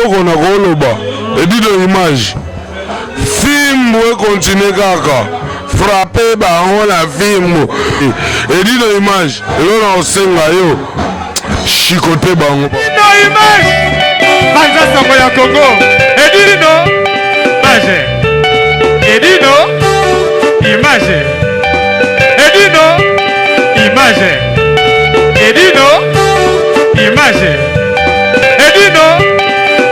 eloko na koloba edino image film we continue kaka frappé bango na film edino image elona osenga yo chikote bango edino image banza sango ya Congo edino image edino image edino image edino image edino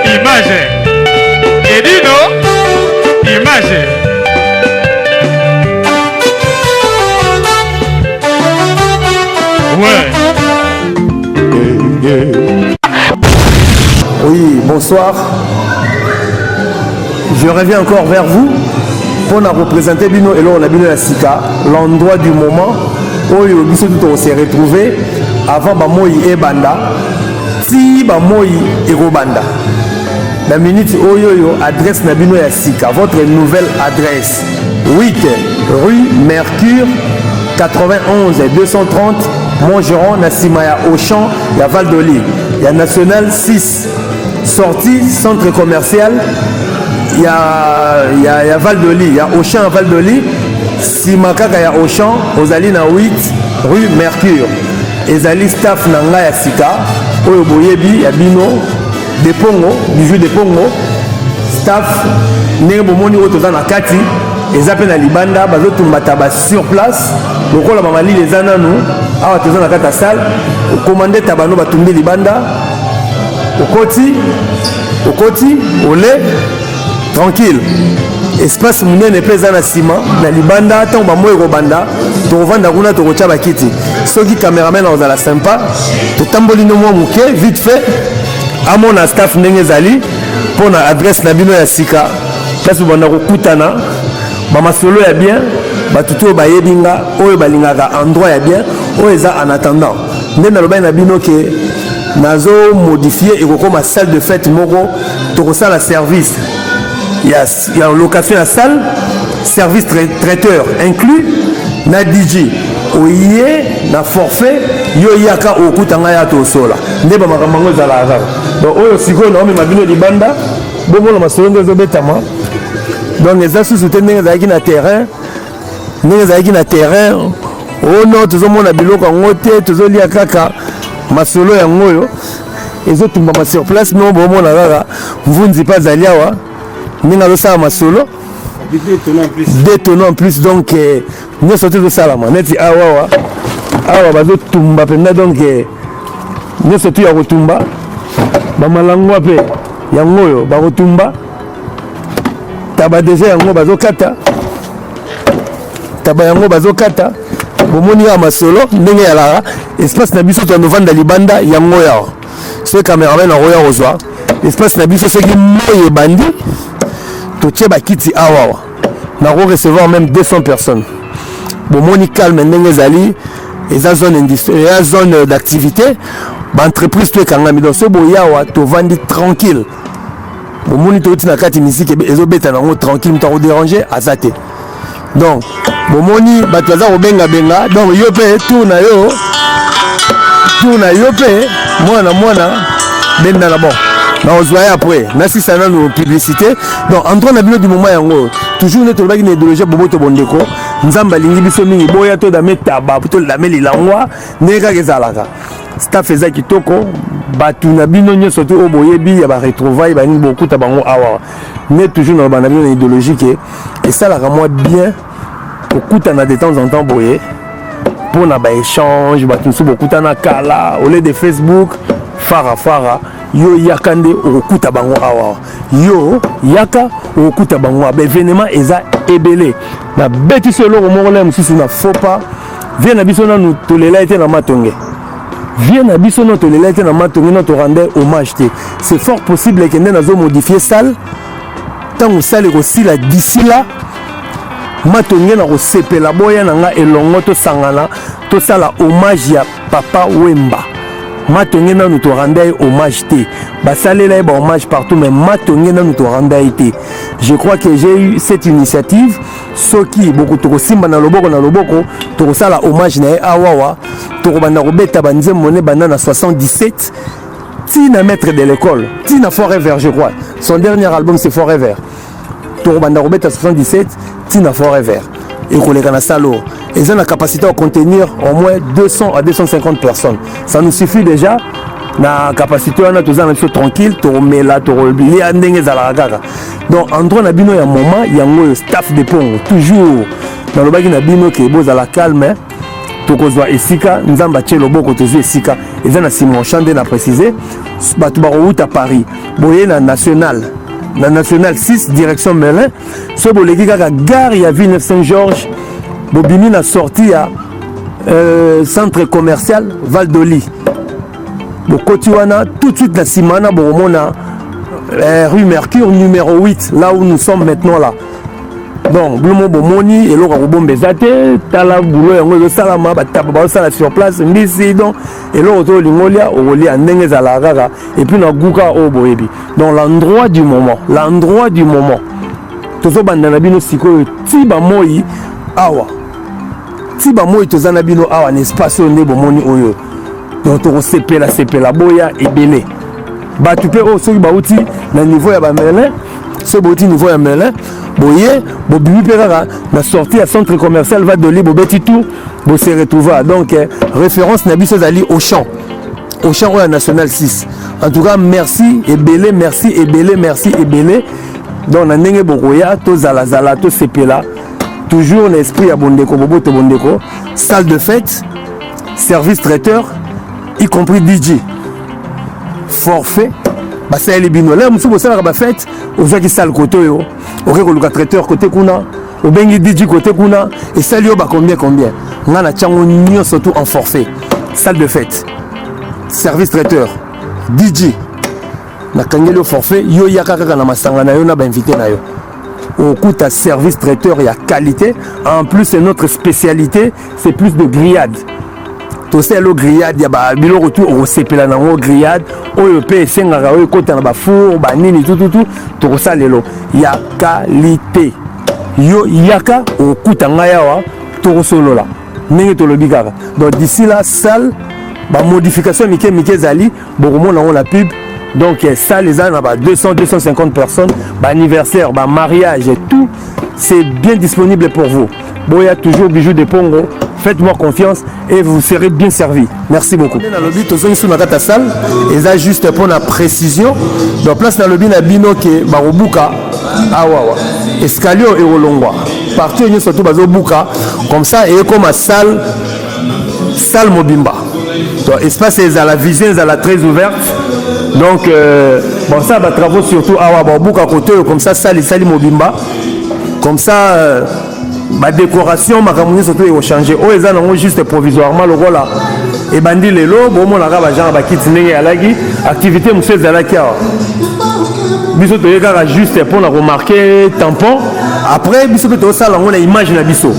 image edino image ouais. Oui, bonsoir. Je reviens encore vers vous pour nous représenter Bino et là on a Bino la Sika, l'endroit du moment où on s'est retrouvé avant Bamoyi et Banda, si Bamoyi et Robanda. La minute Oyoyo adresse Nabino et Sika, votre nouvelle adresse 8 rue Mercure 91 et 230 Montgeron, Nassimaya Auchan, il y a Val d'Oli, il y a National 6, sortie centre commercial, il y a Val d'Oli, il y a Auchan à Val d'Oli, Simakaka il y a Auchan, Ozaline à 8 rue Mercure. Ezali staff Nanga ya Sika, Oyo Boyebi, ya Bino, de Pongo, bijou de Pongo, staff Nebo Moni Otoza na Kati, Ezape na Libanda, Bazo Tumbataba sur place, Lokola Mamali les Ananou, Awa Toza na Kata Salle, au commandé Tabano Batumbi Libanda, au Koti, au lait, tranquille. Espace munene epeza na sima na libanda tant ba moyo robanda to vanda kuna to kocha bakiti soki cameraman ozala sympa to tamboli no mwa muke vite fait amona staff ndenge zali pona adresse na bino ya Sika place banda kokutana ba masolo ya bien batuto bayebinga oyo balingaka endroit ya bien oyo eza en attendant ndena loba na bino ke nazo modifier ekokoma salle de fête moko to kosala service. Il y a location à salle, service traiteur inclus, na DJ. Oye, na forfait, yo yaka okutanga ya to sola. Ndeba makamango za la azar. Donc oyo siko na omi mabino di banda, bobo na masongo zo betama. Donc les associés ndenge za na terrain, ndenge za na terrain. Oh non, tozo mona biloko ngote, tozo lia kaka masolo ya ngoyo. Ezo tumba ma sur place non bobo na kaka. Mvunzi pas zaliawa. Ninga lo sala masolo détonnant en plus donc nous sortons de ça là neti awa bazo tumba penda donc nous sortons ya kotumba ba malangwa pe ya ngoyo ba kotumba taba déjà yango bazo kata taba yango bazo kata bomoni ya masolo ndenge ya lara espace na biso to novanda libanda ya ngoya ce cameraman na roya rozwa espace na biso ce qui moye bandi Toche Bakiti Awawa. Nous allons recevoir même 200 personnes. Bon, moni calme, ndengezali, et la zone industrielle, la zone d'activité, l'entreprise tout est kangami. Donc, ce boyawa, tu vendis tranquille. Bon, moni tout na kati musique, et les obéta nango tranquille, tu t'as dérangé, à zate. Donc, bon, moni, bataza obenga benga, donc, yope, tout na yope, mwana, benda na bon. On se voit après, merci ça dans nos publicités. Donc, entre la vidéo du moment, toujours notre bague d'idéologie Boboto Bondeko, Nzamba Lingi Bisomi, Boya to Dame Taba, Puto Dame Lilangwa, Nega Gezalaka. Staff Eza Kitoko, Batuna Bino, surtout au Boyebi, il y a retrouvailles, il y a beaucoup de tabango awa. Mais toujours dans la vidéo idéologique, et ça la rend bien, beaucoup de temps en temps, Boye, pour na ba échange, Batunsu, beaucoup de kala, au lieu de Facebook, Fara. Yo yakande okuta bango awa yo yaka okuta bango ba événement eza ebelé na beti solo mongolais mususu na faux pas vient na biso na nous tolela été na matonge vient na biso na tolela été na matonge na to rendre hommage te c'est fort possible que na zo modifier salle tant salle ko sila d'ici là matonge na ko sepela boya na nga elongo to sangana to sala hommage ya Papa Wemba. Matonge na nous te rendre hommage te. Basalela ba hommage partout mais matonge na nous te rendre été. Je crois que j'ai eu cette initiative soki beaucoup to simba na loboko to sala hommage na awawa to banda robeta banze moné banda na 77 Tina maître de l'école, Tina Forever, je crois. Son dernier album c'est Forever. Torobanda Robeta 77, Tina Forever. Et Kolekana Salo. Ils ont la capacité à contenir au moins 200 à 250 personnes. Ça nous suffit déjà. La capacité on a tous un peu tranquille, toromela, torobili, andenge zalagaga. Donc endroit na bino ya moment, il y a un staff de pont toujours. Dans le bagi na bino qui est beau à la calme. Tokozwa esika nzamba tchelo boko tozu esika eza na Simon Chande na préciser batu ba route à Paris boye na national 6 direction Melun so boleki kaka gare ya Villeneuve Saint-Georges bobimi na sortie ya centre commercial Val d'Oli bokoti wana tout de suite na simana bomona rue Mercure numéro 8 là où nous sommes maintenant là. Donc, Blumo Bomoni et l'autre Robombe Zate, Tala Boulot et Ngolo Salama, Bataba Sala sur place, Mbisi, donc, et l'autre Lingolia, Oli Andenge Zalagaga, et puis na Gouka Oboebi. Donc, l'endroit du moment, Tozo Bandanabino Siko, Tiba Moi, Awa. Tiba Moi, Tozanabino Awa, n'espace au Nebo Moni Oyo. Donc, Toro Sepela, Boya et Belé. Batupé, oh, ceux qui bauti, na niveau ya Bamelin, ce bauti niveau ya Melin. Boye, Bobi Perara, la sortie à centre commercial va de l'Ibo Betitou, Bo se retrouva. Donc, référence Nabi Sozali au champ ou à National 6. En tout cas, merci et belé, merci et belé, merci et belé. Donc, on a Nenge Bokoya, to Zalazala, to Sepela, toujours l'esprit à Bondeko, Bobo to Bondeko, salle de fête, service traiteur, y compris DJ, forfait. Bah c'est les bino là musu bosala ba fête oza ki sale côté yo oke ko luka traiteur côté kuna o bengi DJ côté kuna et sali yo ba combien nga na chango nyo surtout en forfait salle de fête service traiteur DJ na kangelo forfait yo yaka kaka na masanga na yo na ba invité na yo au coût à service traiteur ya qualité en plus c'est notre spécialité c'est plus de grillade. Tout ça le grillade ya ba bilo retour au sepela na ngo grillade oyo pe sengaka oyo kota na ba four ba nini tout to ça lelo ya qualité yo yaka o kutanga yawa to solo la ndenge to lobikaka. Donc d'ici là salle ba modification mike zali bokomo na la pub. Donc ça les ans ba 200-250 personnes ba anniversaire ba mariage et tout c'est bien disponible pour vous. Boya toujours bijoux de Pongo. Faites-moi confiance et vous serez bien servi. Merci beaucoup. Dans le but, nous sommes dans la salle et ça juste pour la précision. Donc place dans le but, bino qui barobuka, awawa, escalier et olongwa. Partout nous surtout bazobuka comme ça et comme salle mobimba. Donc espace est à la vision, est à la très ouverte. Donc bon ça va travaux surtout awa barobuka côté comme ça salle mobimba. Comme ça. Ma décoration, ma camouflage surtout est changé. Oh, ils ont juste provisoirement le rôle là. Et bandi les lots, bon, mon arabe, genre, bah, quitte n'est à la activité, monsieur Zalakia. Biso to yeka juste pour la remarquer tampon. Après, biso to ça là, on a image na biso.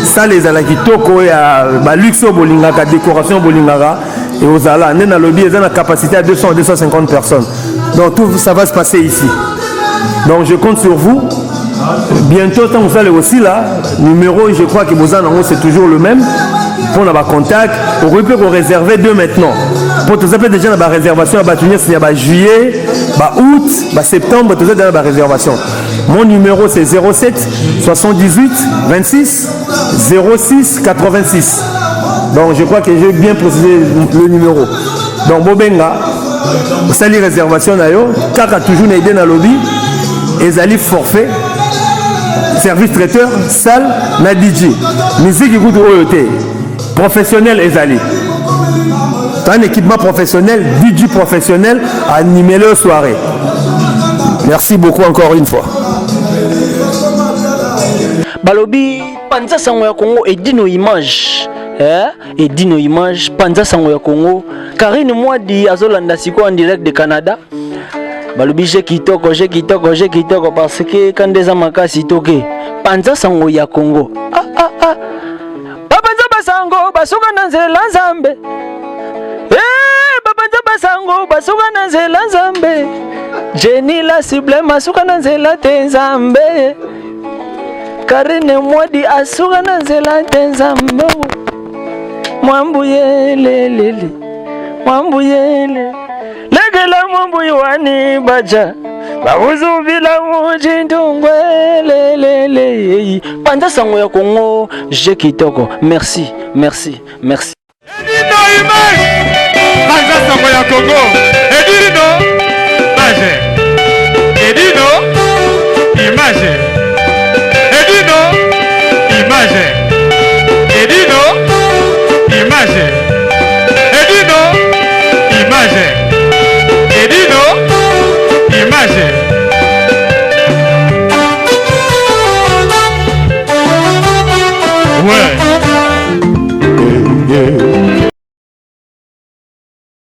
Ça les alaki toko ya ba luxe bolingaka, décoration bolingaka et aux ala, nena lobby, ils ont la capacité à 200-250 personnes. Donc tout ça va se passer ici. Donc je compte sur vous. Bientôt, quand vous allez aussi là, numéro, je crois que vous en avez, c'est toujours le même. Pour avoir contact, on peut réserver deux maintenant. Pour tout ça, déjà dans la réservation à Batunia, c'est juillet, août, septembre, tout ça dans la réservation. Mon numéro c'est 07 78 26 06 86. Donc je crois que j'ai bien précisé le numéro. Donc Bobenga, vous savez les réservations d'ailleurs, car toujours n'a aidé dans le lobby, et Zali forfait. Service traiteur, salle, na DJ. Musique écoute OET. Professionnel Ezali. Un équipement professionnel, DJ professionnel, animé le soirée. Merci beaucoup encore une fois. Balobi, Panza Sango ya Congo et dit nos images. Et dit nos images, Panza Sango ya Congo. Karine Mwadi Azolanda Siko en direct de Canada. Balobi j'ai kitoko parce que quand des amakasi toke Panza Sango ya Congo Bapanza basango basuka na nzela Nzambe Bapanza basango basuka na nzela Nzambe Jenny la cible masuka na nzela te Nzambe Karine Mwadi asuka na nzela te Nzambe Mwambuye lele Mwambuye lele Lege Bela mambo iwani baja Bauzubila mujindungwelelele Panza sango ya Congo Je kitoko. Merci, merci, merci. Edino image Panza sango ya Congo Edino Image Edino Image Edino Image Edino Image